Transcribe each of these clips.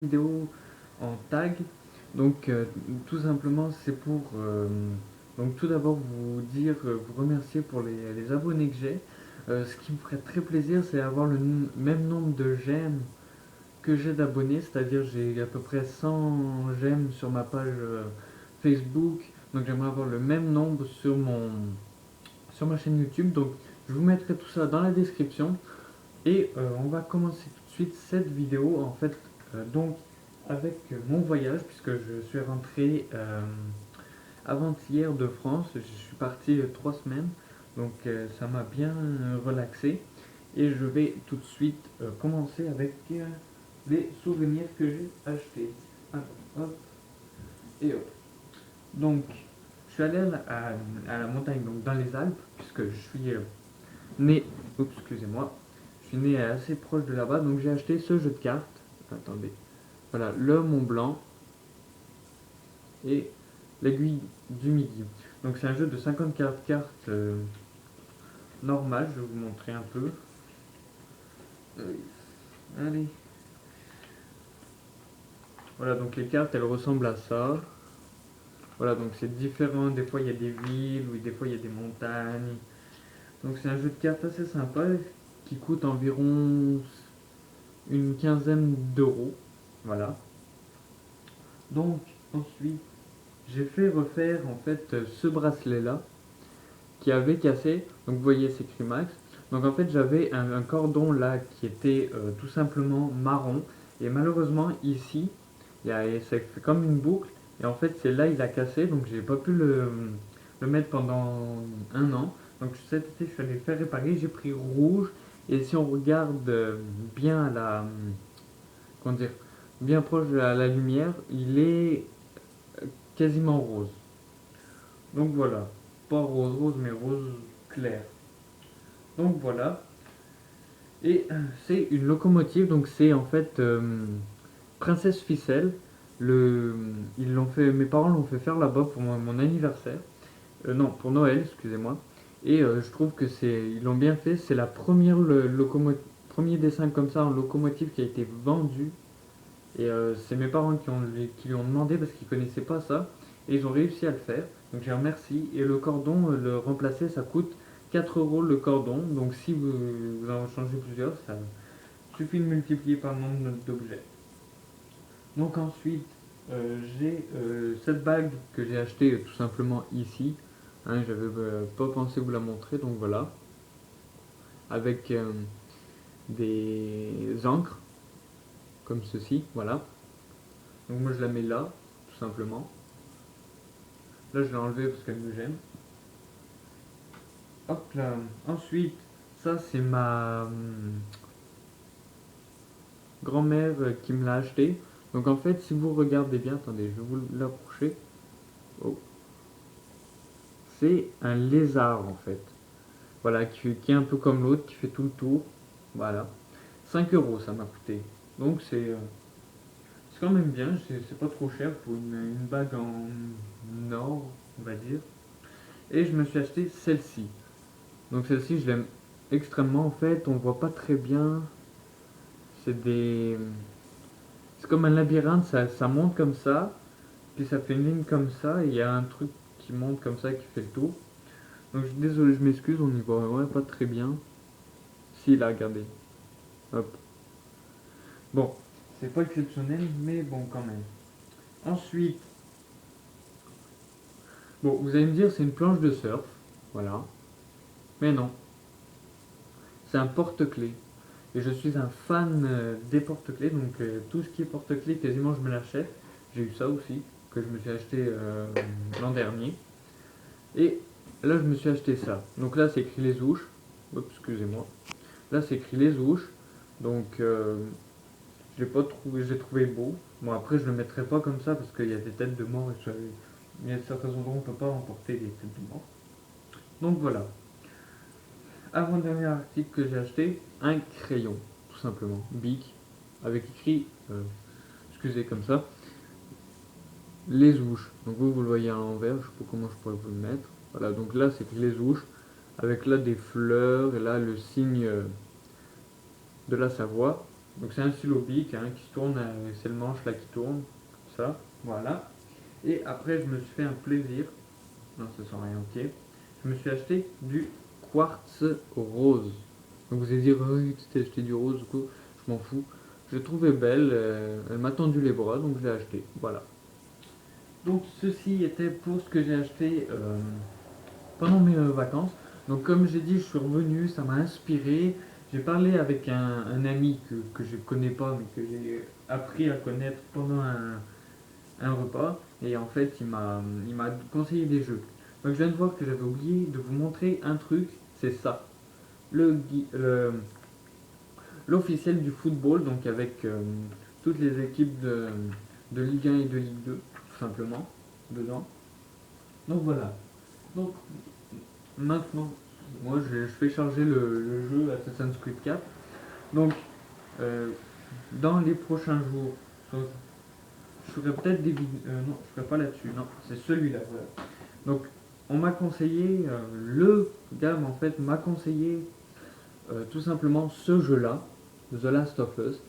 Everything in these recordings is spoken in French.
vidéo en tag. Donc tout simplement c'est pour donc tout d'abord vous dire, vous remercier pour les abonnés que j'ai. Ce qui me ferait très plaisir c'est avoir le même nombre de j'aime que j'ai d'abonnés, c'est-à-dire j'ai à peu près 100 j'aime sur ma page Facebook, donc j'aimerais avoir le même nombre sur ma chaîne YouTube. Donc je vous mettrai tout ça dans la description. Et on va commencer tout de suite cette vidéo en fait donc avec mon voyage, puisque je suis rentré avant-hier de France. Je suis parti 3 semaines, donc ça m'a bien relaxé. Et je vais tout de suite commencer avec les souvenirs que j'ai achetés. Alors, hop et hop. Donc je suis allé à la montagne, donc dans les Alpes, puisque je suis né, oups, excusez-moi, je suis né assez proche de là-bas, donc j'ai acheté ce jeu de cartes. Attendez, voilà, le Mont Blanc et l'aiguille du Midi. Donc c'est un jeu de 54 cartes normal, je vais vous montrer un peu. Allez. Voilà, donc les cartes elles ressemblent à ça. Voilà, donc c'est différent, des fois il y a des villes, ou des fois il y a des montagnes. Donc c'est un jeu de cartes assez sympa qui coûte environ une quinzaine d'euros. Voilà. Donc ensuite, j'ai fait refaire en fait ce bracelet là qui avait cassé. Donc vous voyez c'est écrit Max. Donc en fait j'avais un cordon là qui était tout simplement marron. Et malheureusement ici, ça fait comme une boucle. Et en fait c'est là il a cassé. Donc j'ai pas pu le mettre pendant un an. Donc cet été je suis allé le faire réparer. J'ai pris rouge. Et si on regarde bien à la, comment dire, bien proche de la lumière, il est quasiment rose. Donc voilà, pas rose rose mais rose clair. Donc voilà, et c'est une locomotive, donc c'est en fait Princesse Ficelle. Le, ils l'ont fait, mes parents l'ont fait faire là-bas pour mon anniversaire. Non, pour Noël, excusez-moi. Et je trouve que ils l'ont bien fait. C'est la première premier dessin comme ça en locomotive qui a été vendu. Et c'est mes parents qui lui ont demandé parce qu'ils connaissaient pas ça. Et ils ont réussi à le faire. Donc je les remercie. Et le cordon, le remplacer, ça coûte 4 euros le cordon. Donc si vous en changez plusieurs, ça suffit de multiplier par le nombre d'objets. Donc ensuite, j'ai cette bague que j'ai achetée tout simplement ici. Hein, j'avais pas pensé vous la montrer, donc voilà. Avec des encres, comme ceci, voilà. Donc moi je la mets là, tout simplement. Là je l'ai enlevé parce qu'elle me gêne. Hop là. Ensuite, ça c'est ma grand-mère qui me l'a acheté. Donc en fait, si vous regardez bien, attendez, je vais vous l'approcher. Oh. C'est un lézard en fait. Voilà, qui est un peu comme l'autre, qui fait tout le tour. Voilà. 5 euros ça m'a coûté. Donc c'est quand même bien, c'est pas trop cher pour une bague en or, on va dire. Et je me suis acheté celle-ci. Donc celle-ci, je l'aime extrêmement. En fait, on voit pas très bien. C'est des... C'est comme un labyrinthe, ça monte comme ça. Puis ça fait une ligne comme ça. Et il y a un truc qui monte comme ça, qui fait le tour. Donc désolé, je m'excuse, on y voit ouais, pas très bien. Si, là, regardez. Hop. Bon, c'est pas exceptionnel, mais bon, quand même. Ensuite, bon, vous allez me dire, c'est une planche de surf. Voilà. Mais non, c'est un porte-clés. Et je suis un fan des porte-clés, donc tout ce qui est porte-clés, quasiment je me l'achète. J'ai eu ça aussi, que je me suis acheté l'an dernier. Et là, je me suis acheté ça. Donc là, c'est écrit les ouches. Oups, excusez-moi. Là, c'est écrit les ouches. Donc, je l'ai pas trouvé, j'ai trouvé beau. Bon, après, je le mettrai pas comme ça parce qu'il y a des têtes de mort et il y a certains endroits où on peut pas emporter des têtes de mort. Donc voilà. Avant-dernier article que j'ai acheté, un crayon, tout simplement, Bic, avec écrit, excusez comme ça, les ouches. Donc vous le voyez à l'envers, je sais pas comment je pourrais vous le mettre. Voilà, donc là c'est écrit les ouches, avec là des fleurs, et là le signe de la Savoie. Donc c'est un stylo bic hein, qui se tourne, c'est le manche là qui tourne, ça, voilà. Et après je me suis fait un plaisir, non ça sent rien, ok. Je me suis acheté du quartz rose. Donc vous allez dire, oh, oui, tu t'es acheté du rose, du coup, je m'en fous. Je l'ai trouvée belle, elle m'a tendu les bras, donc je l'ai acheté, voilà. Donc ceci était pour ce que j'ai acheté pendant mes vacances. Donc comme j'ai dit, je suis revenu, ça m'a inspiré. J'ai parlé avec un ami que je connais pas, mais que j'ai appris à connaître pendant un repas. Et en fait, il m'a conseillé des jeux. Donc je viens de voir que j'avais oublié de vous montrer un truc, c'est ça. L'officiel du football, donc avec toutes les équipes de Ligue 1 et de Ligue 2, tout simplement, dedans. Donc voilà. Donc maintenant, moi je fais charger le jeu Assassin's Creed 4. Donc dans les prochains jours, je ferai peut-être des vidéos. Non, je ferai pas là-dessus. Non, c'est celui-là. Voilà. Donc on m'a conseillé, le gars en fait m'a conseillé tout simplement ce jeu-là, The Last of Us.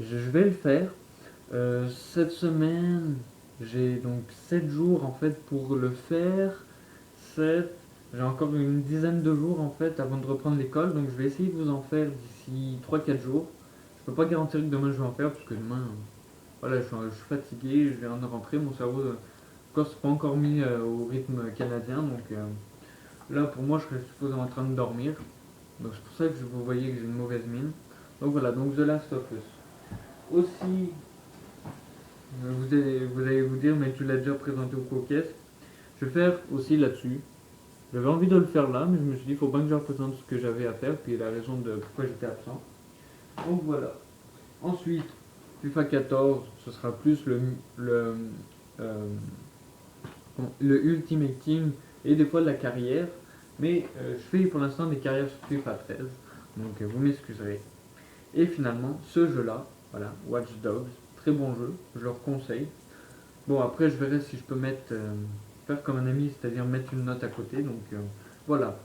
Je vais le faire. Cette semaine, j'ai donc 7 jours en fait pour le faire. 7, j'ai encore une dizaine de jours en fait avant de reprendre l'école, donc je vais essayer de vous en faire d'ici 3 4 jours. Je peux pas garantir que demain je vais en faire parce que demain, voilà, je suis fatigué, je viens de rentrer, mon cerveau encore c'est pas encore mis au rythme canadien, donc là pour moi je serais supposé en train de dormir. Donc c'est pour ça que vous voyez que j'ai une mauvaise mine. Donc voilà, donc The Last of Us. Aussi, vous allez vous dire, mais tu l'as déjà présenté au coquet. Je vais faire aussi là-dessus. J'avais envie de le faire là, mais je me suis dit, il faut pas que je représente ce que j'avais à faire, puis la raison de pourquoi j'étais absent. Donc voilà. Ensuite, FIFA 14, ce sera plus euh, le Ultimate Team et des fois de la carrière. Mais je fais pour l'instant des carrières sur FIFA 13, donc vous m'excuserez. Et finalement, ce jeu-là, voilà, Watch Dogs, très bon jeu, je le conseille. Bon, après, je verrai si je peux faire comme un ami, c'est-à-dire mettre une note à côté. Donc voilà.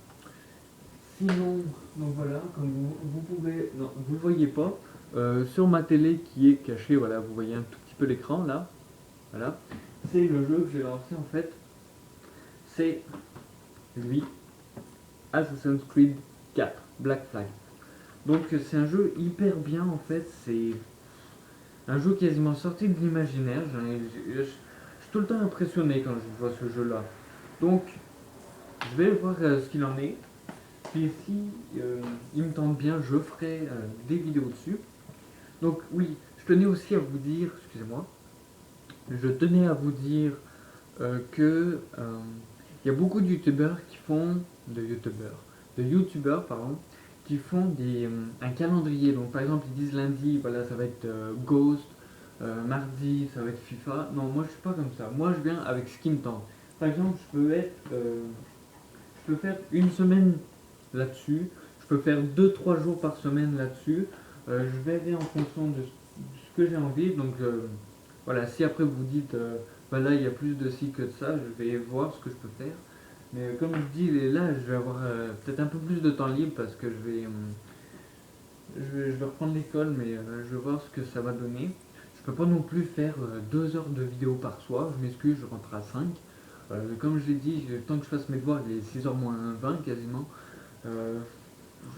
Sinon, donc voilà, comme vous pouvez, non, vous le voyez pas, sur ma télé qui est cachée, voilà, vous voyez un tout petit peu l'écran là, voilà. C'est le jeu que j'ai lancé en fait. C'est lui, Assassin's Creed 4, Black Flag. Donc c'est un jeu hyper bien en fait. C'est un jeu quasiment sorti de l'imaginaire. Je suis tout le temps impressionné quand je vois ce jeu-là. Donc, je vais voir ce qu'il en est. Puis si il me tente bien, je ferai des vidéos dessus. Donc oui, je tenais aussi à vous dire, excusez-moi, je tenais à vous dire que il y a beaucoup de youtubeurs pardon, qui font un calendrier. Donc par exemple ils disent lundi, voilà ça va être Ghost, mardi ça va être FIFA. Non, moi je suis pas comme ça. Moi je viens avec ce qui me tente. Par exemple je peux faire une semaine là-dessus. Je peux faire 2 3 jours par semaine là-dessus. Je verrai en fonction de ce que j'ai envie. Donc voilà, si après vous dites bah là il y a plus de ci que de ça, je vais voir ce que je peux faire. Mais comme je dis, là je vais avoir peut-être un peu plus de temps libre parce que je vais reprendre l'école, mais je vais voir ce que ça va donner. Je peux pas non plus faire 2 heures de vidéo par soir, je m'excuse, je rentre à 5. Comme je l'ai dit, le temps que je fasse mes devoirs, il est 6h moins 20 quasiment. Euh,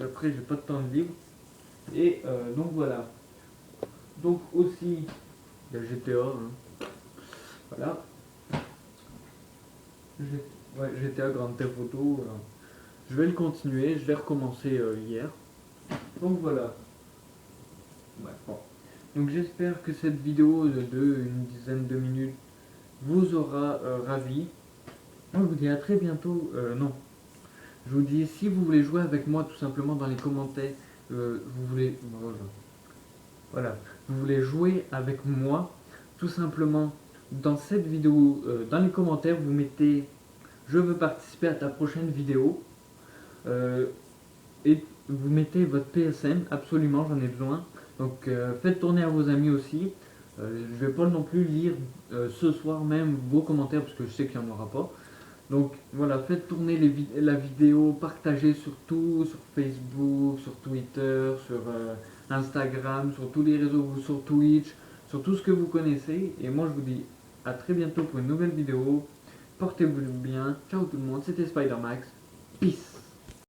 Après, j'ai pas de temps de libre. Et donc voilà. Donc aussi, il y a GTA. Hein. Voilà. Ouais, GTA Grand Theft Auto. Je vais le continuer, je l'ai recommencé hier. Donc voilà. Ouais, bon. Donc j'espère que cette vidéo de une dizaine de minutes vous aura ravi. Moi je vous dis à très bientôt. Non. Je vous dis si vous voulez jouer avec moi tout simplement dans les commentaires. Vous voulez. Voilà. Vous voulez jouer avec moi tout simplement dans cette vidéo. Dans les commentaires vous mettez je veux participer à ta prochaine vidéo. Et vous mettez votre PSN, absolument, j'en ai besoin. Donc faites tourner à vos amis aussi. Je vais pas non plus lire ce soir même vos commentaires parce que je sais qu'il n'y en aura pas. Donc voilà, faites tourner la vidéo, partagez surtout sur Facebook, sur Twitter, Instagram, sur tous les réseaux, sur Twitch, sur tout ce que vous connaissez. Et moi, je vous dis à très bientôt pour une nouvelle vidéo. Portez-vous bien. Ciao tout le monde, c'était Spider Max. Peace.